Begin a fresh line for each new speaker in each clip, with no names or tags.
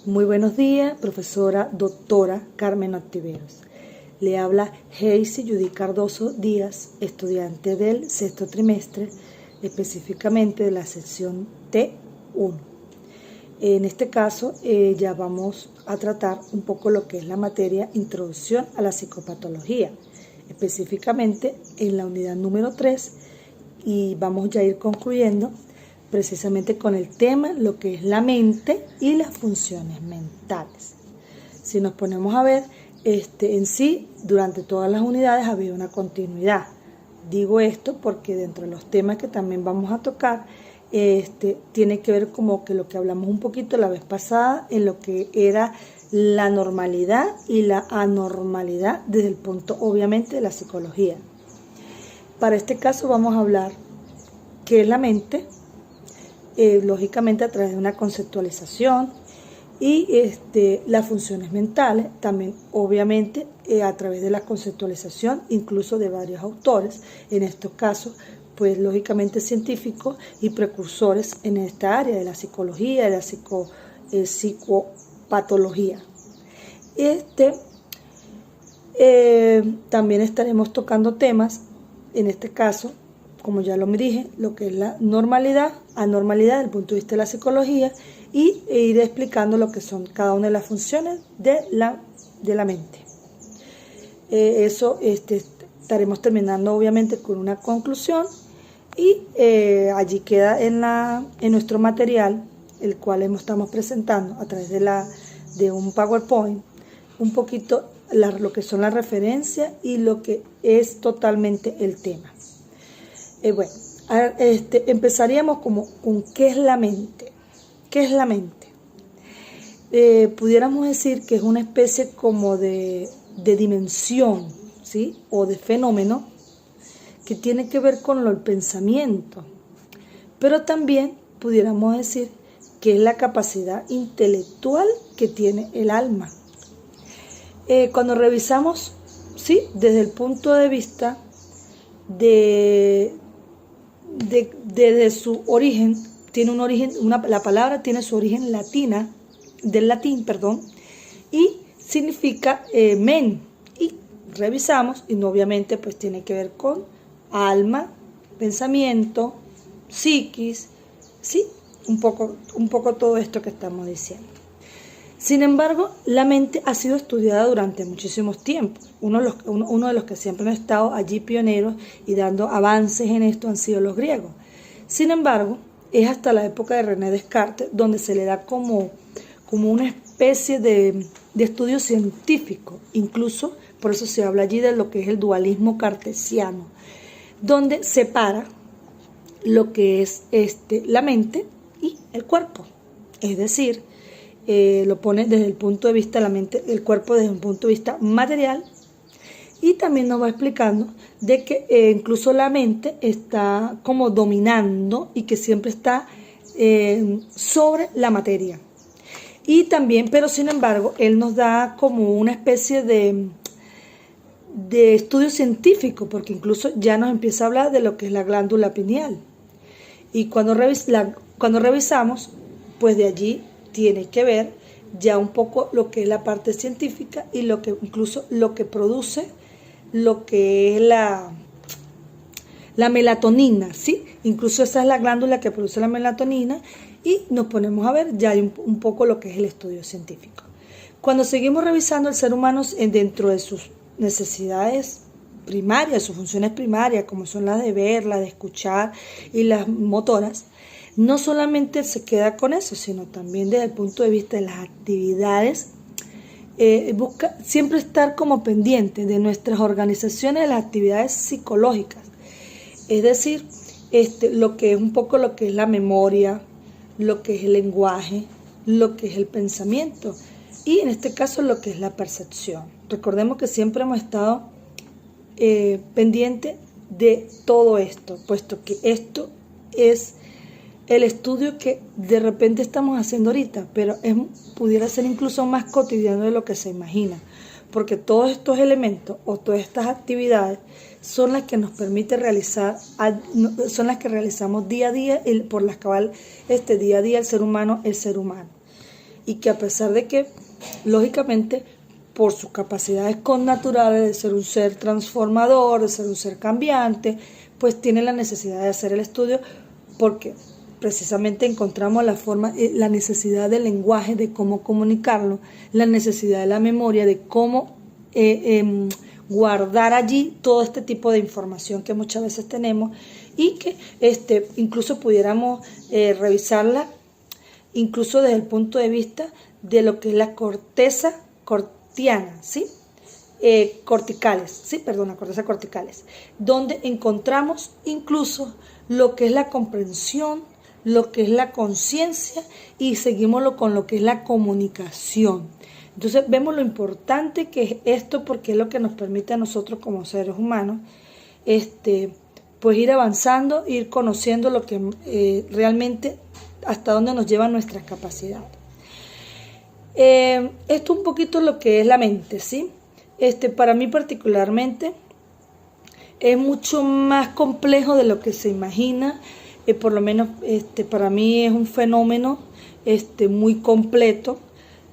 Muy buenos días, profesora doctora Carmen Ontiveros. Le habla Heisy Judy Cardoso Díaz, estudiante del sexto trimestre, específicamente de la sección T1. En este caso, ya vamos a tratar un poco lo que es la materia Introducción a la Psicopatología, específicamente en la unidad número 3, y vamos ya a ir concluyendo precisamente con el tema, lo que es la mente y las funciones mentales. Si nos ponemos a ver, en sí, durante todas las unidades había una continuidad. Digo esto porque dentro de los temas que también vamos a tocar, tiene que ver como que lo que hablamos un poquito la vez pasada, en lo que era la normalidad y la anormalidad desde el punto, obviamente, de la psicología. Para este caso vamos a hablar qué es la mente, lógicamente a través de una conceptualización, y las funciones mentales también obviamente a través de la conceptualización incluso de varios autores, en estos casos pues lógicamente científicos y precursores en esta área de la psicología, de la psicopatología. También estaremos tocando temas, en este caso, como ya lo dije, lo que es la normalidad, anormalidad desde el punto de vista de la psicología, y iré explicando lo que son cada una de las funciones de la mente. Estaremos terminando obviamente con una conclusión, y allí queda en nuestro material, el cual estamos presentando a través de un PowerPoint, un poquito lo que son las referencias y lo que es totalmente el tema. Empezaríamos con ¿qué es la mente? ¿Qué es la mente? Pudiéramos decir que es una especie como de dimensión, ¿sí? O de fenómeno que tiene que ver con el pensamiento, pero también pudiéramos decir que es la capacidad intelectual que tiene el alma. Cuando revisamos, ¿sí? Desde el punto de vista desde su origen, tiene un origen, la palabra tiene su origen del latín, y significa men, y revisamos, y obviamente pues tiene que ver con alma, pensamiento, psiquis, ¿sí? Un poco todo esto que estamos diciendo. Sin embargo, la mente ha sido estudiada durante muchísimos tiempos. Uno de los que siempre han estado allí pioneros y dando avances en esto han sido los griegos. Sin embargo, es hasta la época de René Descartes donde se le da como una especie de estudio científico. Incluso, por eso se habla allí de lo que es el dualismo cartesiano, donde separa lo que es la mente y el cuerpo. Es decir, lo pone desde el punto de vista de la mente, el cuerpo desde un punto de vista material, y también nos va explicando de que incluso la mente está como dominando y que siempre está sobre la materia. Y también, pero sin embargo, él nos da como una especie de estudio científico, porque incluso ya nos empieza a hablar de lo que es la glándula pineal. Y cuando revisamos, pues de allí tiene que ver ya un poco lo que es la parte científica y incluso lo que produce lo que es la melatonina, ¿sí? Incluso esa es la glándula que produce la melatonina, y nos ponemos a ver ya un poco lo que es el estudio científico. Cuando seguimos revisando el ser humano dentro de sus necesidades primarias, sus funciones primarias, como son las de ver, las de escuchar y las motoras, no solamente se queda con eso, sino también desde el punto de vista de las actividades, busca siempre estar como pendiente de nuestras organizaciones de las actividades psicológicas, es decir, lo que es un poco lo que es la memoria, lo que es el lenguaje, lo que es el pensamiento, y en este caso lo que es la percepción. Recordemos que siempre hemos estado pendiente de todo esto, puesto que esto es el estudio que de repente estamos haciendo ahorita, pero pudiera ser incluso más cotidiano de lo que se imagina, porque todos estos elementos o todas estas actividades son las que nos permite realizar, son las que realizamos día a día, por las cuales día a día el ser humano es ser humano. y que a pesar de que, lógicamente, por sus capacidades connaturales de ser un ser transformador, de ser un ser cambiante, pues tiene la necesidad de hacer el estudio porque precisamente encontramos la forma, la necesidad del lenguaje, de cómo comunicarlo, la necesidad de la memoria, de cómo guardar allí todo este tipo de información que muchas veces tenemos y que incluso pudiéramos revisarla incluso desde el punto de vista de lo que es la corteza cortiana, ¿sí? Corteza corticales, donde encontramos incluso lo que es la comprensión, lo que es la conciencia y seguimoslo con lo que es la comunicación. Entonces vemos lo importante que es esto porque es lo que nos permite a nosotros como seres humanos pues ir avanzando, ir conociendo lo que realmente hasta dónde nos llevan nuestras capacidades. Esto un poquito lo que es la mente, ¿sí? Para mí particularmente es mucho más complejo de lo que se imagina, por lo menos para mí es un fenómeno muy completo,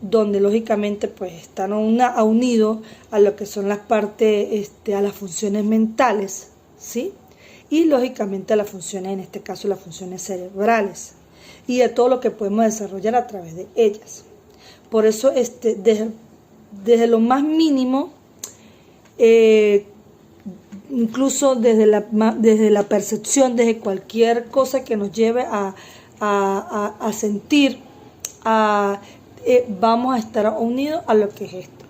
donde lógicamente pues están unidos a lo que son las partes, a las funciones mentales, ¿sí? Y lógicamente a las funciones, en este caso las funciones cerebrales, y a todo lo que podemos desarrollar a través de ellas. Por eso desde lo más mínimo, incluso desde la percepción, desde cualquier cosa que nos lleve a sentir, vamos a estar unidos a lo que es esto.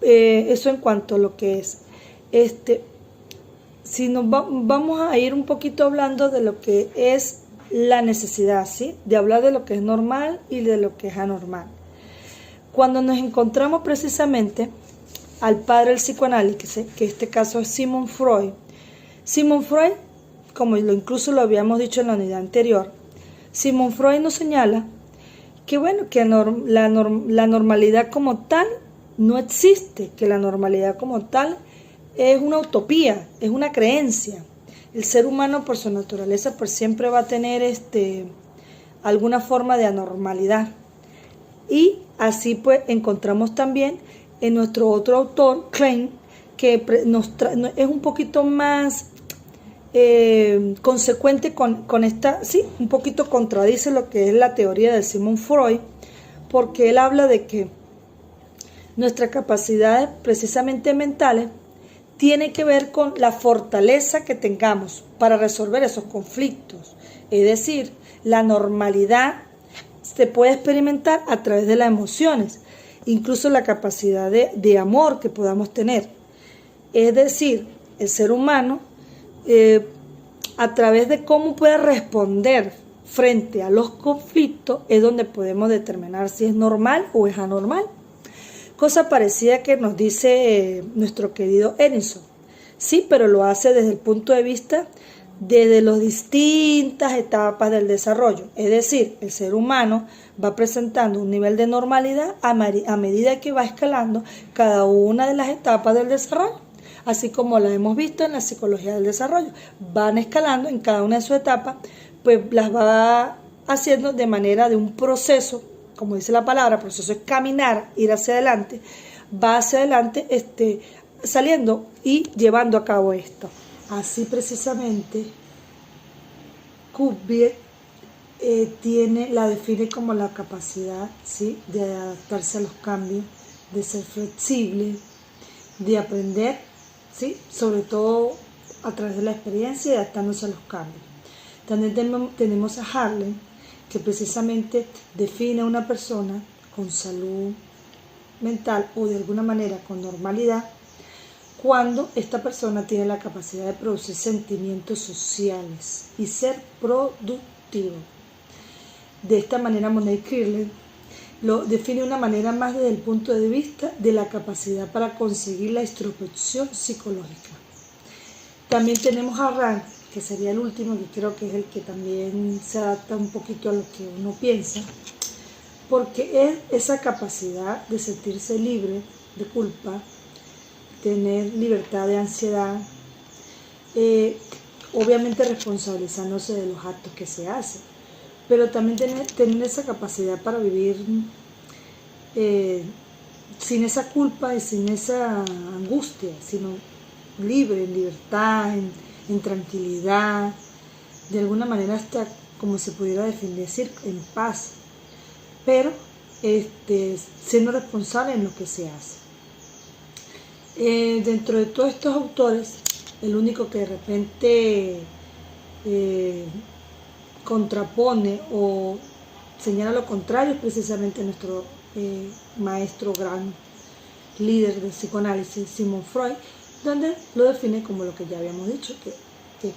Eso en cuanto a lo que es. Si nos vamos a ir un poquito hablando de lo que es la necesidad, ¿sí? De hablar de lo que es normal y de lo que es anormal. Cuando nos encontramos precisamente al padre del psicoanálisis, que en este caso es Sigmund Freud, como incluso lo habíamos dicho en la unidad anterior, Sigmund Freud nos señala que la normalidad como tal no existe, que la normalidad como tal es una utopía, es una creencia. El ser humano por su naturaleza pues siempre va a tener alguna forma de anormalidad. Y así pues encontramos también en nuestro otro autor, Klein, que es un poquito más consecuente con esta, sí, un poquito contradice lo que es la teoría de Sigmund Freud, porque él habla de que nuestras capacidades precisamente mentales tiene que ver con la fortaleza que tengamos para resolver esos conflictos. Es decir, la normalidad se puede experimentar a través de las emociones, incluso la capacidad de amor que podamos tener. Es decir, el ser humano, a través de cómo puede responder frente a los conflictos, es donde podemos determinar si es normal o es anormal. Cosa parecida que nos dice nuestro querido Erickson, sí, pero lo hace desde el punto de vista desde las distintas etapas del desarrollo. Es decir, el ser humano va presentando un nivel de normalidad a medida que va escalando cada una de las etapas del desarrollo, así como la hemos visto en la psicología del desarrollo. Van escalando en cada una de sus etapas, pues las va haciendo de manera de un proceso. Como dice la palabra, proceso es caminar, ir hacia adelante, va hacia adelante saliendo y llevando a cabo esto. Así precisamente, Kubrick la define como la capacidad, ¿sí?, de adaptarse a los cambios, de ser flexible, de aprender, ¿sí?, sobre todo a través de la experiencia y adaptándose a los cambios. También tenemos a Harlem, que precisamente define a una persona con salud mental o de alguna manera con normalidad cuando esta persona tiene la capacidad de producir sentimientos sociales y ser productivo. De esta manera Monique Kirley lo define de una manera más desde el punto de vista de la capacidad para conseguir la introspección psicológica. También tenemos a Rand, que sería el último, que creo que es el que también se adapta un poquito a lo que uno piensa, porque es esa capacidad de sentirse libre de culpa, tener libertad de ansiedad, obviamente responsabilizándose de los actos que se hacen, pero también tener esa capacidad para vivir sin esa culpa y sin esa angustia, sino libre, en libertad, en tranquilidad, de alguna manera hasta como se pudiera decir, en paz, pero siendo responsable en lo que se hace. Dentro de todos estos autores, el único que de repente contrapone o señala lo contrario es precisamente nuestro maestro gran líder del psicoanálisis, Sigmund Freud, donde lo define como lo que ya habíamos dicho, que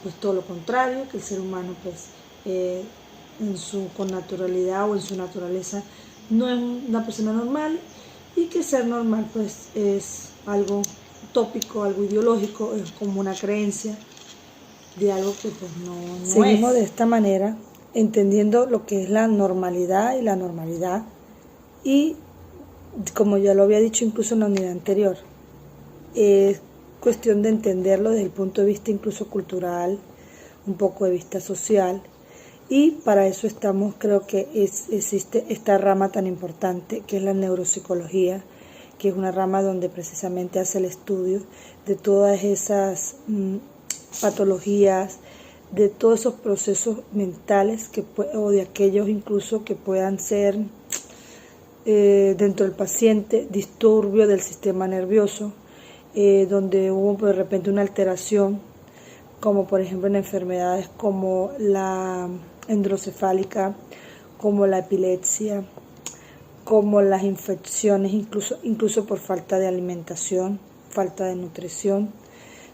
pues todo lo contrario, que el ser humano pues en su connaturalidad o en su naturaleza no es una persona normal, y que ser normal pues es algo utópico, algo ideológico, es como una creencia de algo que pues no seguimos es. De esta manera, entendiendo lo que es la normalidad y la normalidad, y como ya lo había dicho incluso en la unidad anterior, es cuestión de entenderlo desde el punto de vista incluso cultural, un poco de vista social, y para eso estamos, creo que existe esta rama tan importante que es la neuropsicología, que es una rama donde precisamente hace el estudio de todas esas patologías, de todos esos procesos mentales o de aquellos incluso que puedan ser dentro del paciente disturbio del sistema nervioso, donde hubo de repente una alteración, como por ejemplo en enfermedades como la hidrocefálica, como la epilepsia, como las infecciones, incluso por falta de alimentación, falta de nutrición,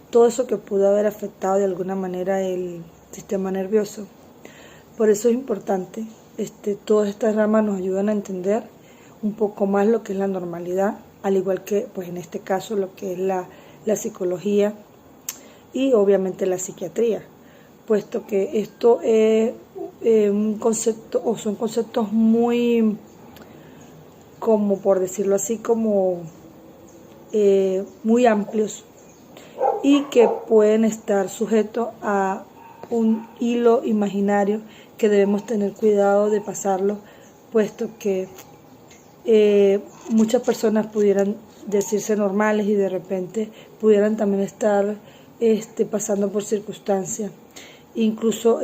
todo eso que pudo haber afectado de alguna manera el sistema nervioso. Por eso es importante, todas estas ramas nos ayudan a entender un poco más lo que es la normalidad, al igual que pues en este caso lo que es la psicología y obviamente la psiquiatría, puesto que esto es un concepto, o son conceptos muy, como por decirlo así, como muy amplios, y que pueden estar sujetos a un hilo imaginario que debemos tener cuidado de pasarlo, puesto que muchas personas pudieran decirse normales y de repente pudieran también estar pasando por circunstancias, incluso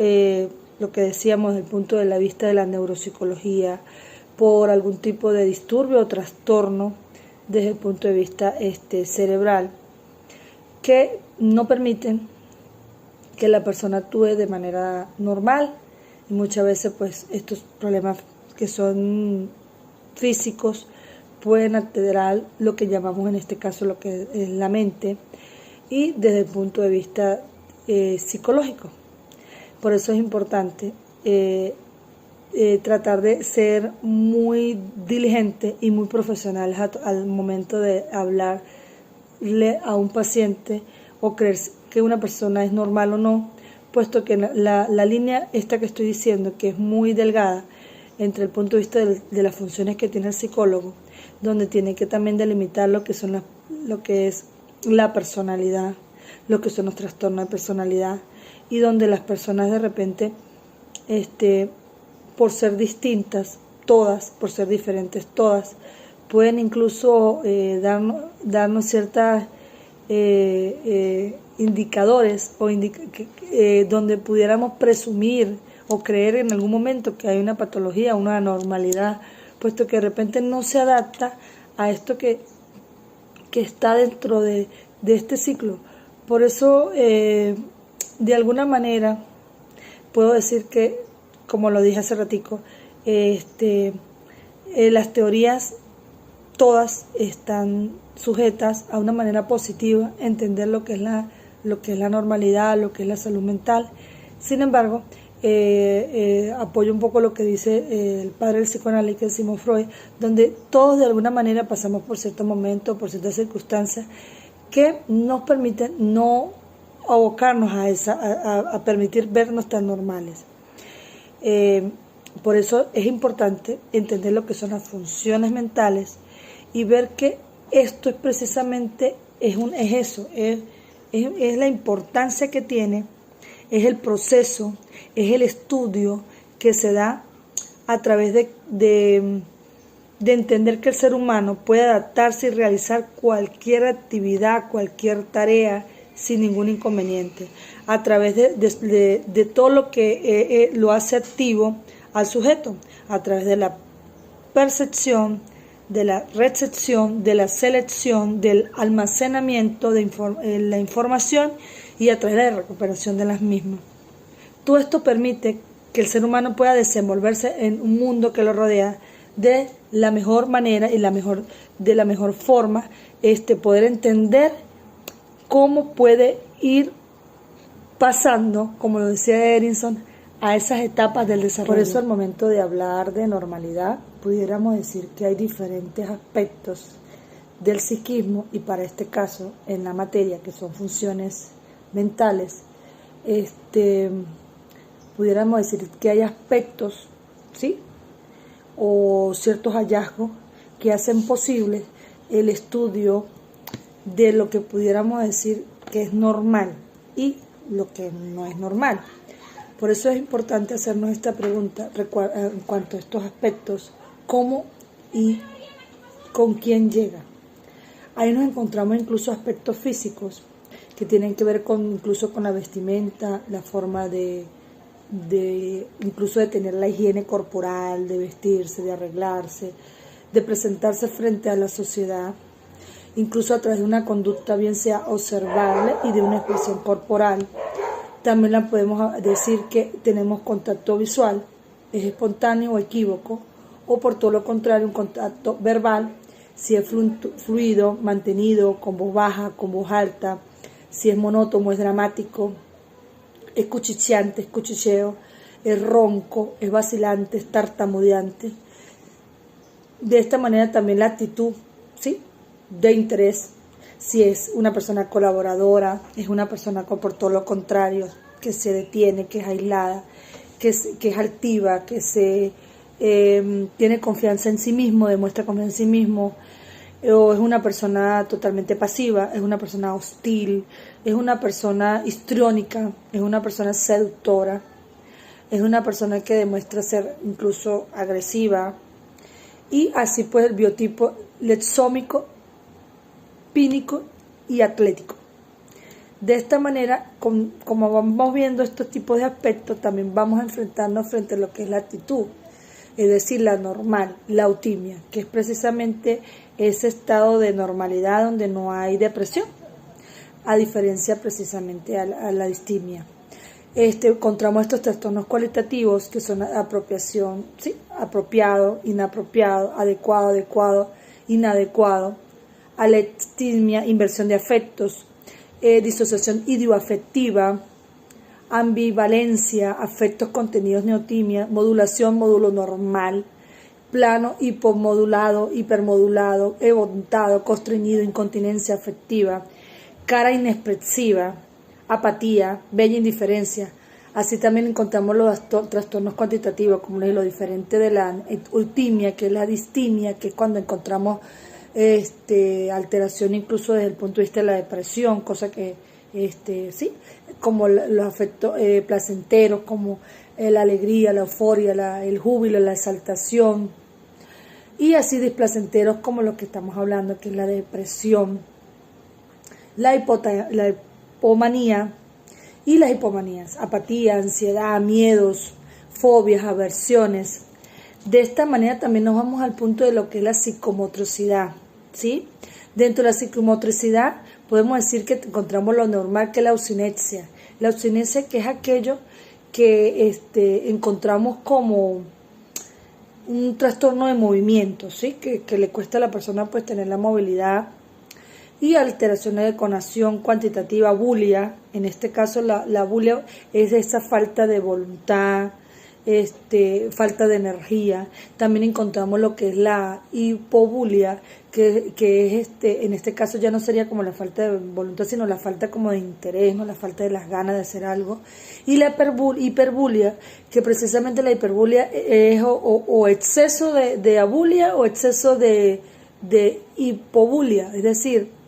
lo que decíamos desde el punto de la vista de la neuropsicología, por algún tipo de disturbio o trastorno desde el punto de vista cerebral, que no permiten que la persona actúe de manera normal, y muchas veces pues estos problemas que son físicos pueden alterar lo que llamamos en este caso lo que es la mente, y desde el punto de vista psicológico. Por eso es importante tratar de ser muy diligente y muy profesionales al momento de hablarle a un paciente o creer que una persona es normal o no, puesto que la línea esta que estoy diciendo, que es muy delgada entre el punto de vista de las funciones que tiene el psicólogo, donde tiene que también delimitar lo que es la personalidad, lo que son los trastornos de personalidad, y donde las personas de repente por ser distintas todas, por ser diferentes todas, pueden incluso darnos ciertas indicadores o donde pudiéramos presumir o creer en algún momento que hay una patología, una anormalidad, puesto que de repente no se adapta a esto que está dentro de este ciclo. Por eso, de alguna manera, puedo decir que, como lo dije hace ratico, las teorías todas están sujetas a una manera positiva, entender lo que es la normalidad, lo que es la salud mental. Sin embargo, apoyo un poco lo que dice el padre del psicoanálisis, Sigmund Freud, donde todos de alguna manera pasamos por ciertos momentos, por ciertas circunstancias que nos permiten no abocarnos a permitir vernos tan normales. Por eso es importante entender lo que son las funciones mentales y ver que esto es precisamente, es la importancia que tiene, es el proceso, es el estudio que se da a través de entender que el ser humano puede adaptarse y realizar cualquier actividad, cualquier tarea sin ningún inconveniente, a través de todo lo que lo hace activo al sujeto, a través de la percepción, de la recepción, de la selección, del almacenamiento de la información y a través de la recuperación de las mismas. Todo esto permite que el ser humano pueda desenvolverse en un mundo que lo rodea de la mejor manera y de la mejor forma, poder entender cómo puede ir pasando, como lo decía Erinson, a esas etapas del desarrollo. Por eso al momento de hablar de normalidad, pudiéramos decir que hay diferentes aspectos del psiquismo, y para este caso, en la materia, que son funciones mentales, pudiéramos decir que hay aspectos, ¿sí?, o ciertos hallazgos que hacen posible el estudio de lo que pudiéramos decir que es normal y lo que no es normal. Por eso es importante hacernos esta pregunta en cuanto a estos aspectos: ¿cómo y con quién llega? Ahí nos encontramos incluso aspectos físicos que tienen que ver incluso con la vestimenta, la forma incluso de tener la higiene corporal, de vestirse, de arreglarse, de presentarse frente a la sociedad, incluso a través de una conducta bien sea observable y de una expresión corporal. También la podemos decir que tenemos contacto visual, es espontáneo o equívoco, o por todo lo contrario un contacto verbal, si es fluido, mantenido, con voz baja, con voz alta, si es monótono, es dramático, es cuchicheante, es cuchicheo, es ronco, es vacilante, es tartamudeante. De esta manera también la actitud, ¿sí?, de interés, si es una persona colaboradora, es una persona por todo lo contrario, que se detiene, que es aislada, que es altiva, que tiene confianza en sí mismo, demuestra confianza en sí mismo, o es una persona totalmente pasiva, es una persona hostil, es una persona histriónica, es una persona seductora, es una persona que demuestra ser incluso agresiva, y así pues el biotipo lexómico, pínico y atlético. De esta manera, como vamos viendo estos tipos de aspectos, también vamos a enfrentarnos frente a lo que es la actitud, es decir, la normal, la eutimia, que es precisamente ese estado de normalidad donde no hay depresión, a diferencia precisamente a la distimia. Encontramos estos trastornos cualitativos que son apropiación, ¿sí?, apropiado, inapropiado, adecuado, inadecuado, alextimia, inversión de afectos, disociación idioafectiva, ambivalencia, afectos contenidos neotimia, modulación, módulo normal, plano hipomodulado, hipermodulado, evontado, constreñido, incontinencia afectiva, cara inexpresiva, apatía, bella indiferencia. Así también encontramos los trastornos cuantitativos, como lo diferente de la eutimia, que es la distimia, que es cuando encontramos alteración incluso desde el punto de vista de la depresión, cosa que sí, como los afectos placenteros, como la alegría, la euforia, el júbilo, la exaltación, y así displacenteros como lo que estamos hablando, que es la depresión, la hipomanía y las hipomanías, apatía, ansiedad, miedos, fobias, aversiones. De esta manera también nos vamos al punto de lo que es la psicomotricidad, ¿sí? Dentro de la psicomotricidad podemos decir que encontramos lo normal, que es la ausinexia. La ausinexia, que es aquello que encontramos como un trastorno de movimiento, ¿sí?, que le cuesta a la persona pues tener la movilidad, y alteraciones de conación cuantitativa, bulia. En este caso la bulia es esa falta de voluntad, falta de energía. También encontramos lo que es la hipobulia, que es en este caso ya no sería como la falta de voluntad, sino la falta como de interés, ¿no?, la falta de las ganas de hacer algo. Y la hiperbulia, que precisamente la hiperbulia es o exceso de abulia o exceso de hipobulia, es decir,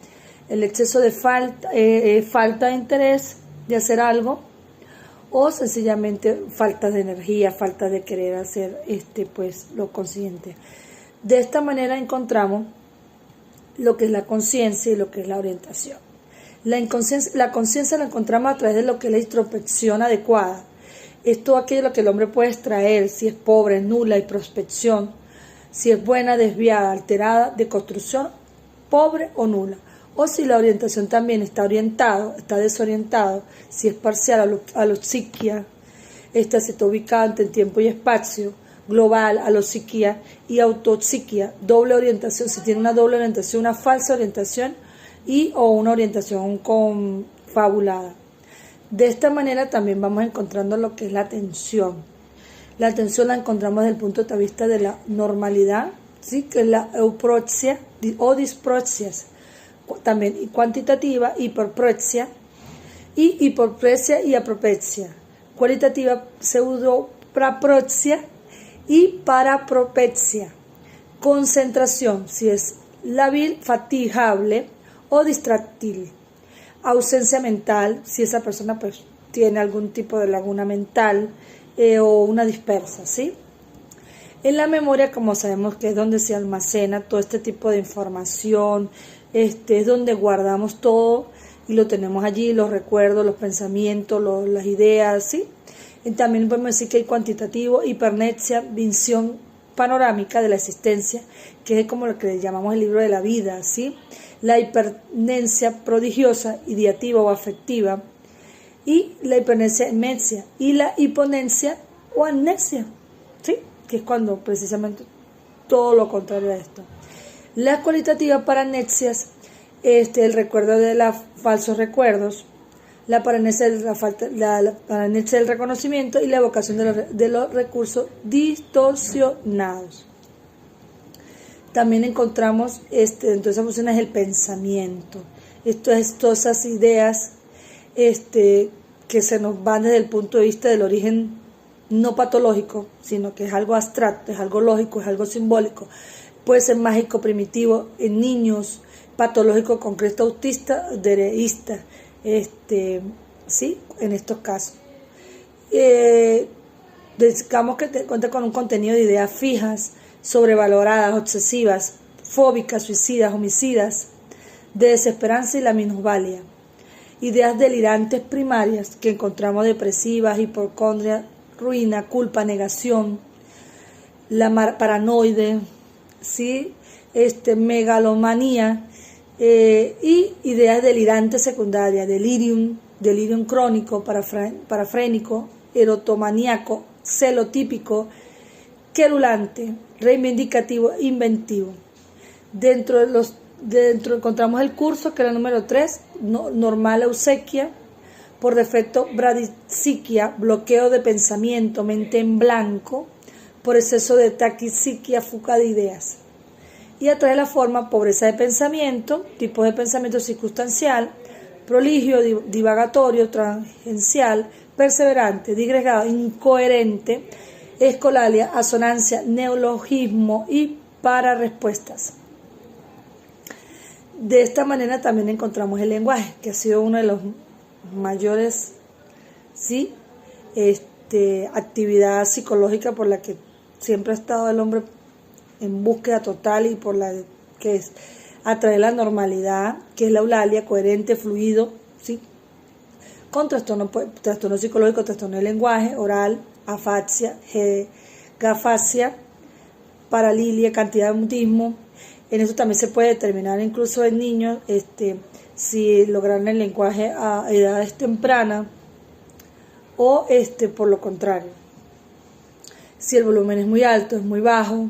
el exceso de falta de interés de hacer algo, o sencillamente falta de energía, falta de querer hacer pues lo consciente. De esta manera encontramos lo que es la conciencia y lo que es la orientación. La conciencia la encontramos a través de lo que es la introspección adecuada. Esto es aquello que el hombre puede extraer, si es pobre, nula, y prospección, si es buena, desviada, alterada, de construcción, pobre o nula. O si la orientación también está orientado, está desorientado, si es parcial a lo psiquia, esta se está ubicada en tiempo y espacio, global a lo psiquia y autopsiquia, doble orientación, si tiene una doble orientación, una falsa orientación o una orientación confabulada. De esta manera también vamos encontrando lo que es la atención. La atención la encontramos desde el punto de vista de la normalidad, ¿sí? Que es la euproxia o disproxias, también cuantitativa, hiperproxia y aproprexia, cualitativa pseudopraproxia y parapropexia, concentración, si es lábil, fatigable o distractil, ausencia mental, si esa persona pues tiene algún tipo de laguna mental o una dispersa, ¿sí? En la memoria, como sabemos que es donde se almacena todo este tipo de información, es donde guardamos todo y lo tenemos allí, los recuerdos, los pensamientos, las ideas, ¿sí? Y también podemos decir que hay cuantitativo, hipernexia, visión panorámica de la existencia, que es como lo que le llamamos el libro de la vida, ¿sí? La hipernencia prodigiosa, ideativa o afectiva, y la hipernencia inmensia, y la hiponencia o amnesia, ¿sí? Que es cuando precisamente todo lo contrario a esto. Las cualitativas paranexia, el recuerdo de los falsos recuerdos, la paranexia del reconocimiento y la evocación de los recursos distorsionados. También encontramos, dentro de esas funciones, el pensamiento. Todas esas ideas que se nos van desde el punto de vista del origen no patológico, sino que es algo abstracto, es algo lógico, es algo simbólico. Puede ser mágico, primitivo, en niños, patológico, concreto, autista, dereísta, ¿sí? En estos casos. Digamos que cuenta con un contenido de ideas fijas, sobrevaloradas, obsesivas, fóbicas, suicidas, homicidas, de desesperanza y la minusvalía. Ideas delirantes primarias que encontramos depresivas, hipocondria, ruina, culpa, negación, la paranoide, ¿sí? Megalomanía, y ideas delirantes secundarias, delirium crónico, parafrénico, erotomaníaco, celotípico, querulante, reivindicativo, inventivo. Dentro encontramos el curso, que era el número 3, normal eusequia, por defecto bradipsiquia, bloqueo de pensamiento, mente en blanco, por exceso de taquipsiquia, fuga de ideas. Y a través de la forma, pobreza de pensamiento, tipo de pensamiento circunstancial, proligio, divagatorio, tangencial, perseverante, digregado, incoherente, escolalia, asonancia, neologismo y para respuestas. De esta manera también encontramos el lenguaje, que ha sido uno de los mayores, ¿sí? Actividad psicológica por la que siempre ha estado el hombre en búsqueda total, y por la que es a través de la normalidad, que es la eulalia, coherente, fluido, ¿sí? Con trastorno psicológico, trastorno del lenguaje, oral, afasia, gafasia, paralilia, cantidad de mutismo. En eso también se puede determinar incluso en niños si lograron el lenguaje a edades tempranas o por lo contrario. Si el volumen es muy alto, es muy bajo,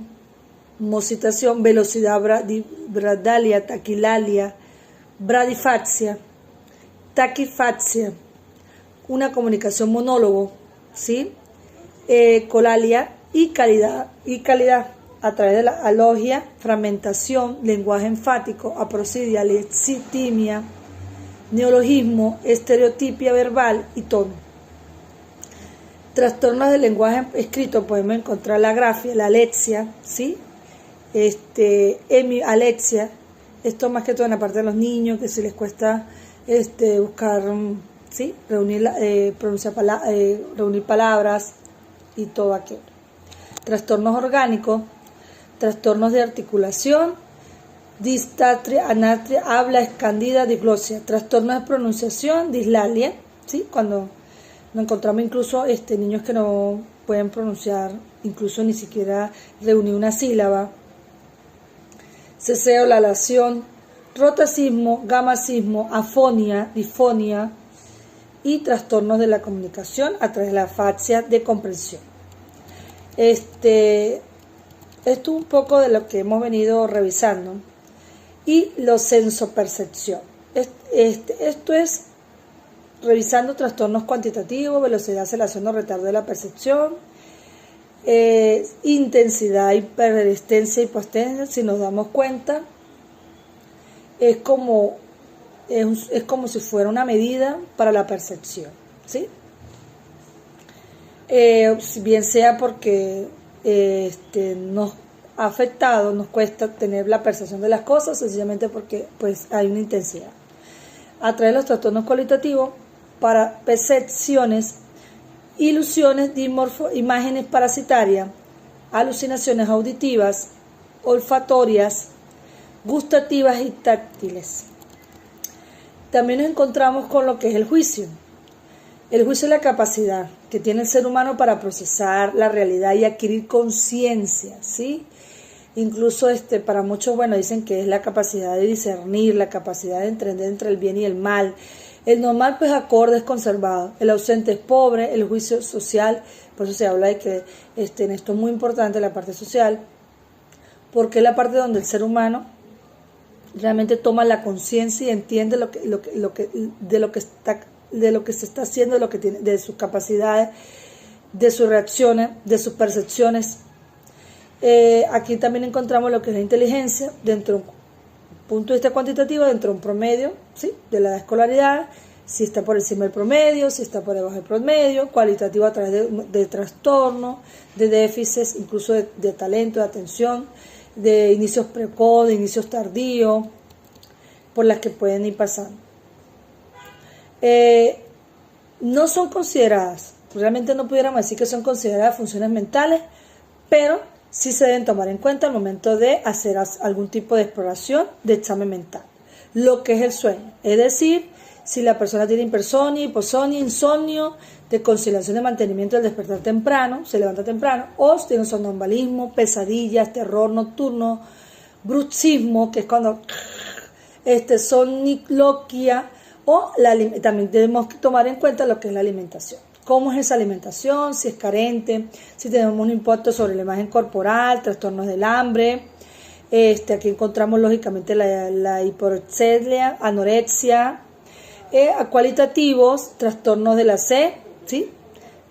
mositación, velocidad, bradalia, taquilalia, bradifaxia, taquifaxia, una comunicación monólogo, ¿sí? Colalia y calidad a través de la alogia, fragmentación, lenguaje enfático, aprosidia, lexitimia, neologismo, estereotipia verbal y tono. Trastornos del lenguaje escrito, podemos encontrar la grafia, la alexia, ¿sí? Alexia, esto más que todo en la parte de los niños, que si les cuesta buscar ¿sí? Reunir palabras y todo aquello. Trastornos orgánicos, trastornos de articulación, distatria, anatria, habla escandida, diglosia, trastornos de pronunciación, dislalia, ¿sí? Cuando nos encontramos incluso niños que no pueden pronunciar, incluso ni siquiera reunir una sílaba, ceseo, lalación, rotacismo, gamacismo, afonia, difonia y trastornos de la comunicación a través de la afasia de comprensión. Esto es un poco de lo que hemos venido revisando. Y la sensopercepción. Esto es revisando trastornos cuantitativos, velocidad, aceleración o retardo de la percepción, intensidad, hiperresistencia y hipoestesia. Si nos damos cuenta, es como si fuera una medida para la percepción, ¿sí? Bien sea porque nos ha afectado, nos cuesta tener la percepción de las cosas, sencillamente porque pues hay una intensidad. A través de los trastornos cualitativos, para percepciones, ilusiones, imágenes parasitarias, alucinaciones auditivas, olfatorias, gustativas y táctiles. También nos encontramos con lo que es el juicio. El juicio es la capacidad que tiene el ser humano para procesar la realidad y adquirir conciencia, ¿sí? Incluso para muchos, dicen que es la capacidad de discernir, la capacidad de entender entre el bien y el mal. El normal, pues, acorde es conservado. El ausente es pobre. El juicio social, por eso se habla de que en esto es muy importante la parte social, porque es la parte donde el ser humano realmente toma la conciencia y entiende de lo que se está haciendo, de lo que tiene, de sus capacidades, de sus reacciones, de sus percepciones. Aquí también encontramos lo que es la inteligencia dentro de un punto de vista cuantitativo, dentro de un promedio, ¿sí? De la escolaridad, si está por encima del promedio, si está por debajo del promedio, cualitativo a través de trastornos, de déficits, incluso de talento, de atención, de inicios precoz, de inicios tardíos, por las que pueden ir pasando. No son consideradas, realmente no pudiéramos decir que son consideradas funciones mentales, pero sí se deben tomar en cuenta al momento de hacer algún tipo de exploración de examen mental. Lo que es el sueño, es decir, si la persona tiene hipersonia, hiposomnia, insomnio, de conciliación de mantenimiento del despertar temprano, se levanta temprano, o si tiene somnambulismo, pesadillas, terror nocturno, bruxismo, que es cuando somniloquia, o también tenemos que tomar en cuenta lo que es la alimentación. ¿Cómo es esa alimentación? Si es carente, si tenemos un impacto sobre la imagen corporal, trastornos del hambre. Aquí encontramos lógicamente la hiporexemia, anorexia, cualitativos, trastornos de la sed, ¿sí?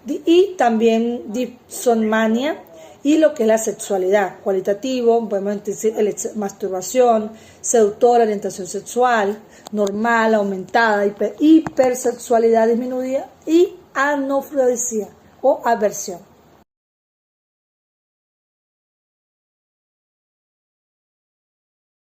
Y también disonmania y lo que es la sexualidad. Cualitativo, podemos decir masturbación, seductora, orientación sexual, normal, aumentada, hipersexualidad disminuida y anofrodisia o aversión.